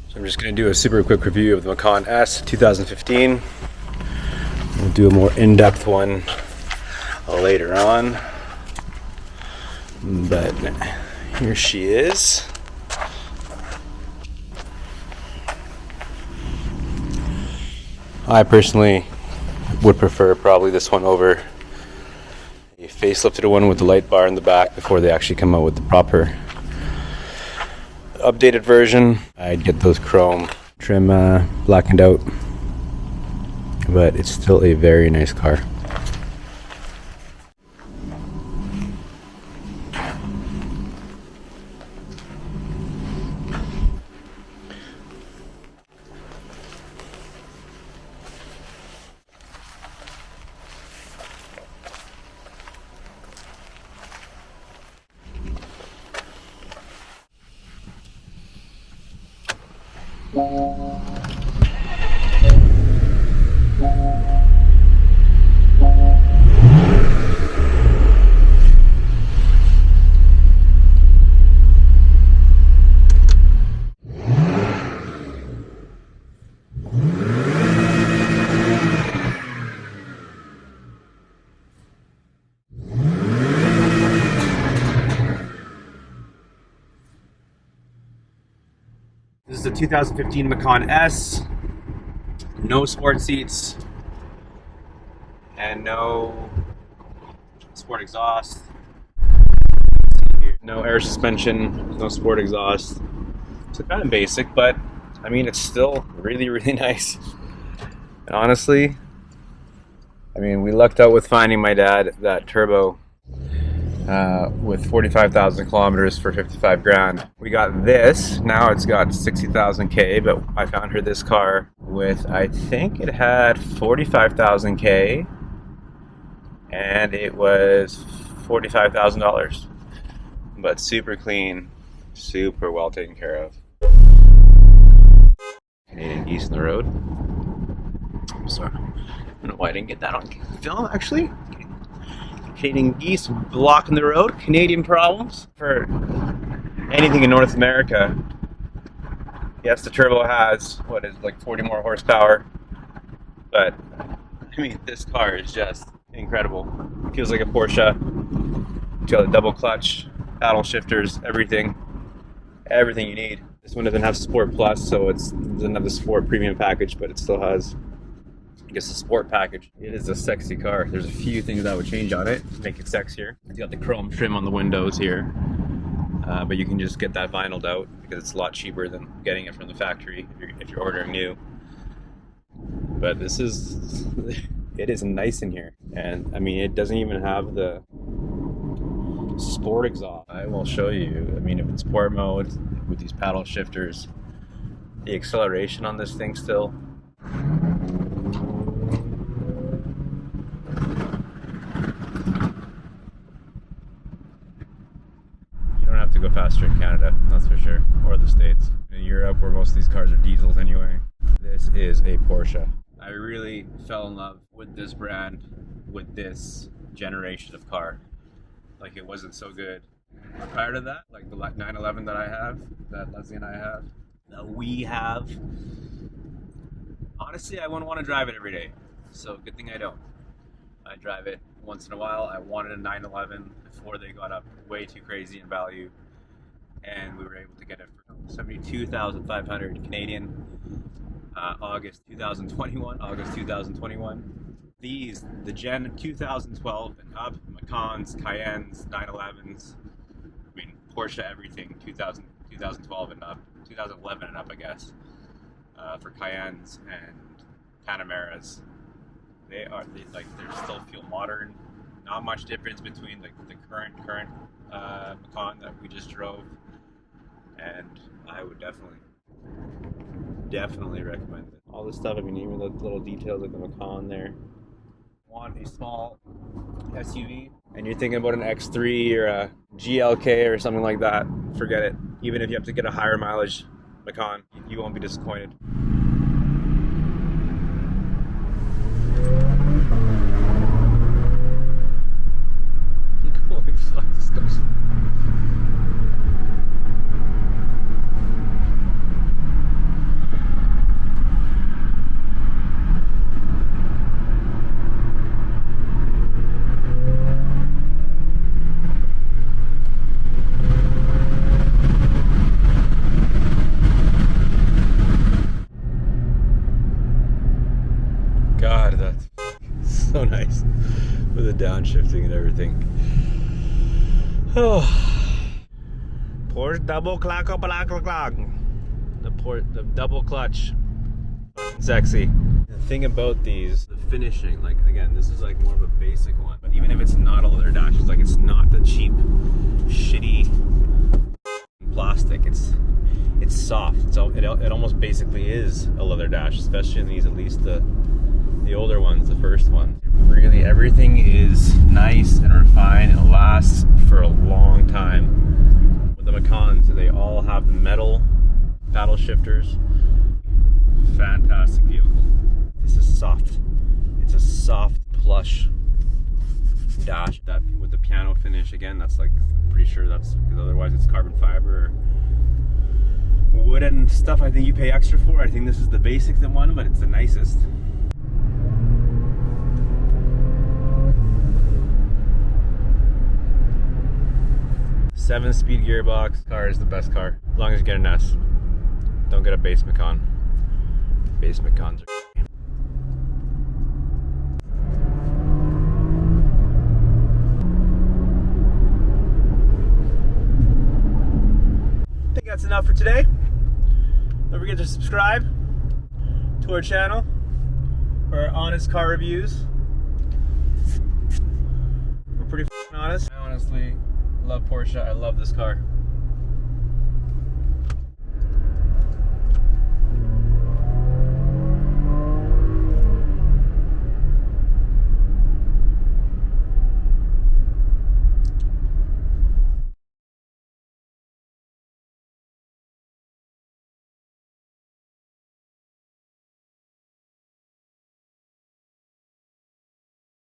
So I'm just going to do a super quick review of the Macan S 2015. We'll do a more in-depth one later on. But here she is. I personally would prefer probably this one over a facelifted one with the light bar in the back before they actually come out with the proper updated version. I'd get those chrome trim blackened out, but it's still a very nice car. This is the 2015 Macan S. No sport seats and no sport exhaust. No air suspension, no sport exhaust. So kind of basic, but I mean, it's still really, really nice. And honestly, I mean, we lucked out with finding my dad that turbo with 45,000 kilometers for 55 grand. We got this, now it's got 60,000 K, but I found her this car with, I think it had 45,000 K, and it was $45,000. But super clean, super well taken care of. Canadian geese in the road. I'm sorry, I don't know why I didn't get that on film actually. Canadian geese blocking the road, Canadian problems. For anything in North America, yes, the turbo has, what is like 40 more horsepower, but I mean, this car is just incredible. It feels like a Porsche. It's got a double clutch, paddle shifters, everything you need. This one doesn't have Sport Plus, so it doesn't have the Sport Premium package, but it still has, I guess, the Sport package. It is a sexy car. There's a few things I would change on it to make it sexier. It's got the chrome trim on the windows here, but you can just get that vinyled out because it's a lot cheaper than getting it from the factory if you're ordering new. But it is nice in here, and I mean, it doesn't even have the sport exhaust. I will show you. I mean, if it's sport mode with these paddle shifters, the acceleration on this thing still. To go faster in Canada, that's for sure, or the States. In Europe, where most of these cars are diesels anyway. This is a Porsche. I really fell in love with this brand, with this generation of car. Like, it wasn't so good prior to that, like the 911 that I have, that Leslie and I have, that we have. Honestly, I wouldn't want to drive it every day, so good thing I don't. I drive it once in a while. I wanted a 911 before they got up way too crazy in value, and we were able to get it for 72,500 Canadian. August 2021. The Gen 2012 and up, Macans, Cayennes, 911s, I mean, Porsche everything, 2012 and up, 2011 and up, I guess, for Cayennes and Panameras. They still feel modern. Not much difference between like the current Macan that we just drove, and I would definitely recommend it. All this stuff, I mean, even the little details of the Macan there. Want a small SUV and you're thinking about an X3 or a GLK or something like that, forget it. Even if you have to get a higher mileage Macan, you won't be disappointed. Holy fuck, this goes. with the downshifting and everything. Oh, Porsche double clock. The double clutch, sexy. The thing about these, the finishing, like again, this is like more of a basic one. But even if it's not a leather dash, it's like it's not the cheap, shitty plastic. It's soft. So it almost basically is a leather dash, especially in these, at least the older ones, the first one. Really, everything is nice and refined and lasts for a long time. With the Macans, they all have the metal paddle shifters. Fantastic vehicle. This is soft. It's a soft plush dash that with the piano finish. Again, that's like, I'm pretty sure that's because otherwise it's carbon fiber or wood and stuff. I think you pay extra for. I think this is the basic one, but it's the nicest. Seven-speed gearbox. Car is the best car, as long as you get an S. Don't get a base Macan. Base Macans are. I think that's enough for today. Don't forget to subscribe to our channel for our honest car reviews. We're pretty honest. I honestly love Porsche. I love this car.